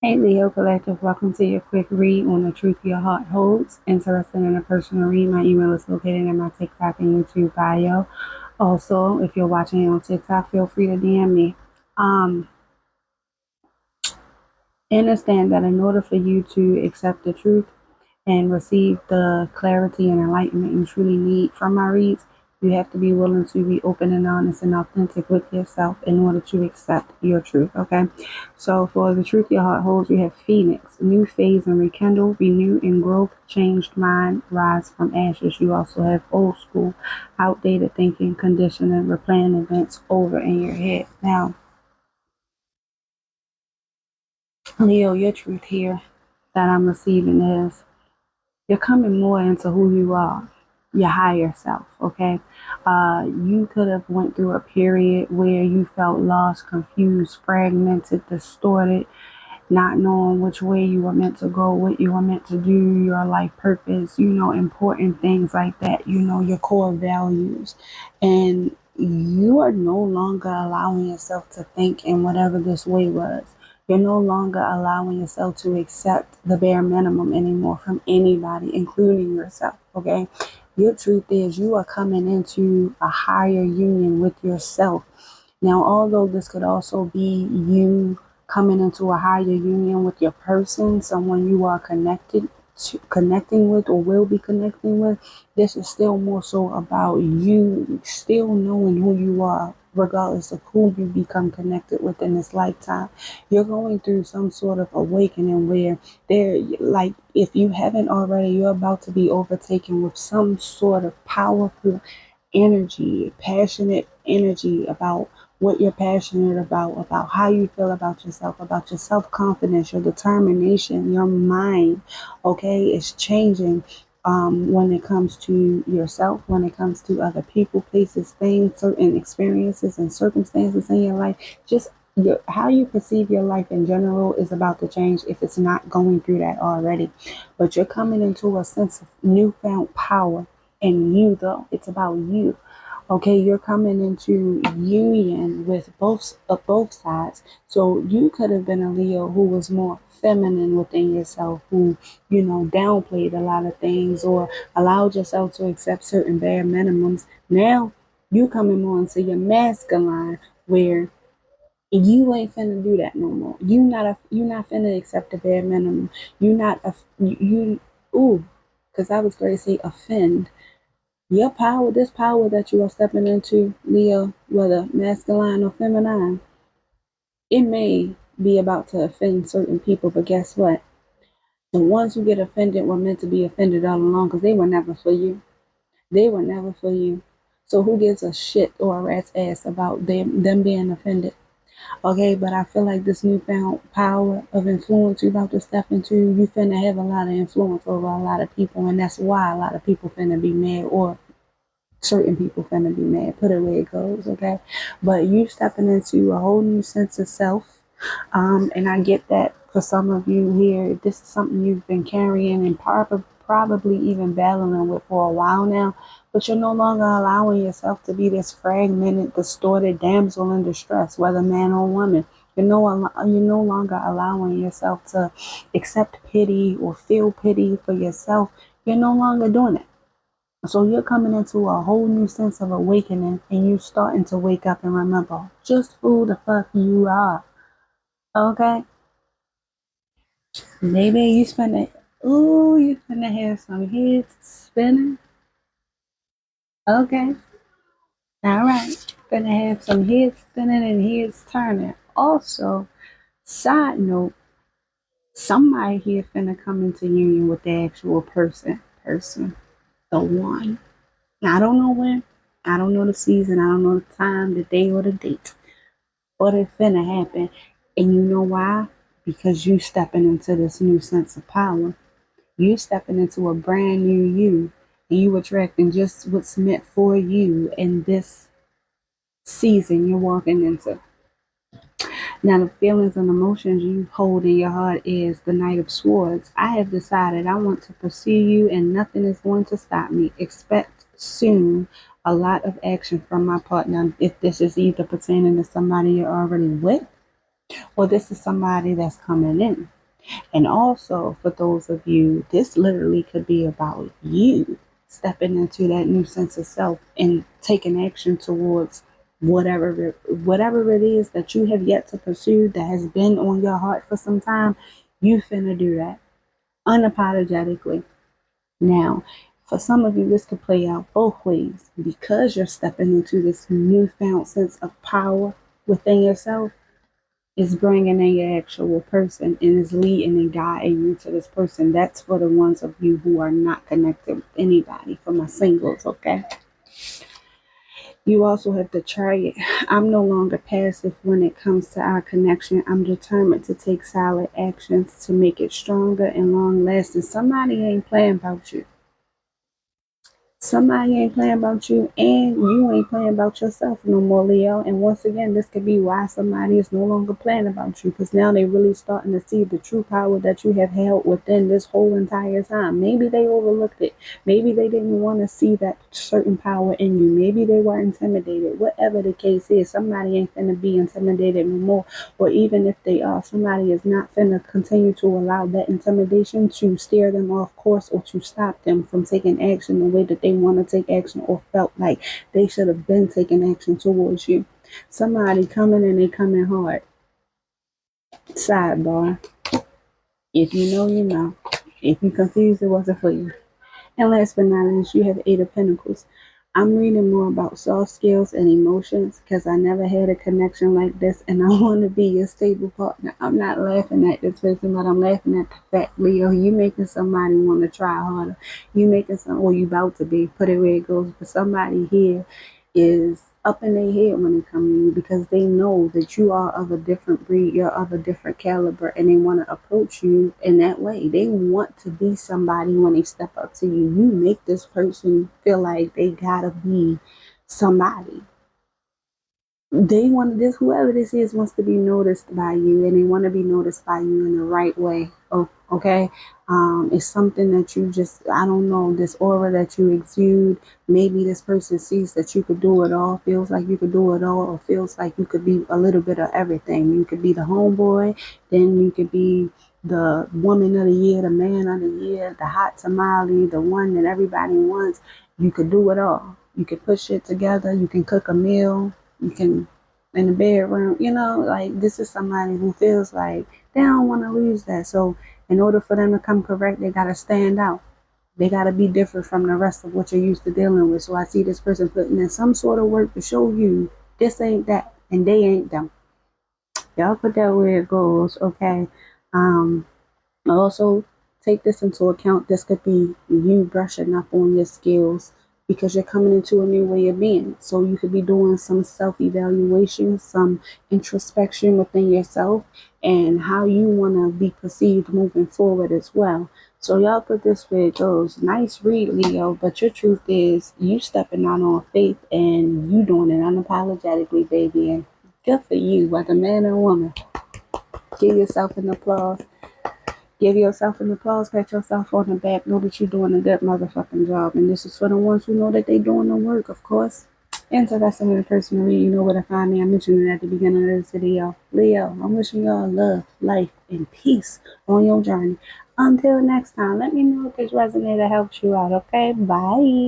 Hey Leo Collective, welcome to your quick read on the truth your heart holds. Interested in a personal read, my email is located in my TikTok and YouTube bio. Also, if you're watching on TikTok, feel free to DM me. Um, Understand that in order for you to accept the truth and receive the clarity and enlightenment you truly need from my reads, you have to be willing to be open and honest and authentic with yourself in order to accept your truth. Okay. So for the truth your heart holds, you have Phoenix, new phase and rekindle, renew and growth, changed mind, rise from ashes. You also have old school, outdated thinking, conditioning, replaying events over in your head. Now, Leo, your truth here that I'm receiving is you're coming more into who you are, your higher self. Okay, you could have went through a period where you felt lost, confused, fragmented, distorted, not knowing which way you were meant to go, what you were meant to do, your life purpose, important things like that, your core values. And you are no longer allowing yourself to think in whatever this way was. You're no longer allowing yourself to accept the bare minimum anymore from anybody, including yourself. Okay. Your truth is you are coming into a higher union with yourself. Now, although this could also be you coming into a higher union with your person, someone you are connecting with or will be connecting with, this is still more so about you still knowing who you are regardless of who you become connected with in this lifetime. You're going through some sort of awakening where there, like, if you haven't already, you're about to be overtaken with some sort of powerful energy, passionate energy about what you're passionate about how you feel about your self confidence, your determination, your mind. Okay, it's changing when it comes to yourself, when it comes to other people, places, things, certain experiences and circumstances in your life. Just how you perceive your life in general is about to change if it's not going through that already. But you're coming into a sense of newfound power in you, though. It's about you. Okay, you're coming into union with both sides. So you could have been a Leo who was more feminine within yourself, who downplayed a lot of things or allowed yourself to accept certain bare minimums. Now you coming more into your masculine, where you ain't finna do that no more. You not finna accept the bare minimum. You not a you ooh, because I was going to say offend. Your power, this power that you are stepping into, Leo, whether masculine or feminine, it may be about to offend certain people, but guess what? The ones who get offended were meant to be offended all along because they were never for you. They were never for you. So who gives a shit or a rat's ass about them being offended? Okay, but I feel like this newfound power of influence you're about to step into, you finna have a lot of influence over a lot of people, and that's why a lot of people finna be mad or certain people finna be mad. Put it where it goes, okay? But you stepping into a whole new sense of self. And I get that for some of you here, this is something you've been carrying and probably even battling with for a while now. But you're no longer allowing yourself to be this fragmented, distorted damsel in distress, whether man or woman. You're no longer allowing yourself to accept pity or feel pity for yourself. You're no longer doing it. So you're coming into a whole new sense of awakening and you starting to wake up and remember just who the fuck you are. Okay? Maybe you finna have some heads spinning. Okay. All right. Finna have some heads spinning and heads turning. Also, side note, somebody here finna come into union with the actual person, the one. Now, I don't know when, I don't know the season, I don't know the time, the day, or the date. But it's finna happen. And you know why? Because you stepping into this new sense of power. You stepping into a brand new you. And you attracting just what's meant for you in this season you're walking into. Now, the feelings and emotions you hold in your heart is the Knight of Swords. I have decided I want to pursue you and nothing is going to stop me. Expect soon a lot of action from my partner. If this is either pertaining to somebody you're already with Or this is somebody that's coming in. And also, for those of you, this literally could be about you stepping into that new sense of self and taking action towards whatever it is that you have yet to pursue that has been on your heart for some time. You finna do that unapologetically. Now, for some of you, this could play out both ways because you're stepping into this newfound sense of power within yourself is bringing in your actual person and is leading and guiding you to this person. That's for the ones of you who are not connected with anybody, for my singles, okay? You also have to try it. I'm no longer passive when it comes to our connection. I'm determined to take solid actions to make it stronger and long lasting. Somebody ain't playing about you. Somebody ain't playing about you, and you ain't playing about yourself no more, Leo. And once again, this could be why somebody is no longer playing about you, because now they're really starting to see the true power that you have held within this whole entire time. Maybe they overlooked it. Maybe they didn't want to see that certain power in you. Maybe they were intimidated. Whatever the case is, somebody ain't finna be intimidated no more. Or even if they are, somebody is not finna continue to allow that intimidation to steer them off course or to stop them from taking action the way that they want to take action or felt like they should have been taking action towards you. Somebody coming and they coming hard. Sidebar. If you know, you know. If you confused, it wasn't for you. And last but not least, you have Eight of Pentacles. I'm reading more about soft skills and emotions because I never had a connection like this, and I want to be your stable partner. I'm not laughing at this person, but I'm laughing at the fact, Leo, you making somebody want to try harder. You making some, well, you about to be, put it where it goes, but somebody here is up in their head when it comes to you because they know that you are of a different breed, you're of a different caliber, and they want to approach you in that way. They want to be somebody when they step up to you. You make this person feel like they gotta be somebody. They want this, whoever this is wants to be noticed by you, and they want to be noticed by you in the right way. Oh, okay. It's something that you just, I don't know, this aura that you exude. Maybe this person sees that you could do it all, feels like you could do it all, or feels like you could be a little bit of everything. You could be the homeboy, then you could be the woman of the year, the man of the year, the hot tamale, the one that everybody wants. You could do it all. You could put shit together. You can cook a meal. You can in the bedroom, like this is somebody who feels like they don't want to lose that. So in order for them to come correct, they gotta stand out. They gotta be different from the rest of what you're used to dealing with. So I see this person putting in some sort of work to show you this ain't that and they ain't them. Y'all put that where it goes, okay? Um, also, take this into account. This could be you brushing up on your skills because you're coming into a new way of being. So you could be doing some self-evaluation, some introspection within yourself and how you want to be perceived moving forward as well. So y'all put this where it goes. Nice read, Leo, but your truth is you stepping out on faith and you doing it unapologetically, baby. And good for you, whether man or woman. Give yourself an applause. Give yourself an applause, pat yourself on the back, know that you're doing a good motherfucking job. And this is for the ones who know that they doing the work, of course. Interested in the person to read, you know where to find me. I mentioned it at the beginning of this video. Leo, I'm wishing y'all love, life, and peace on your journey. Until next time, let me know if this resonated helps you out, okay? Bye.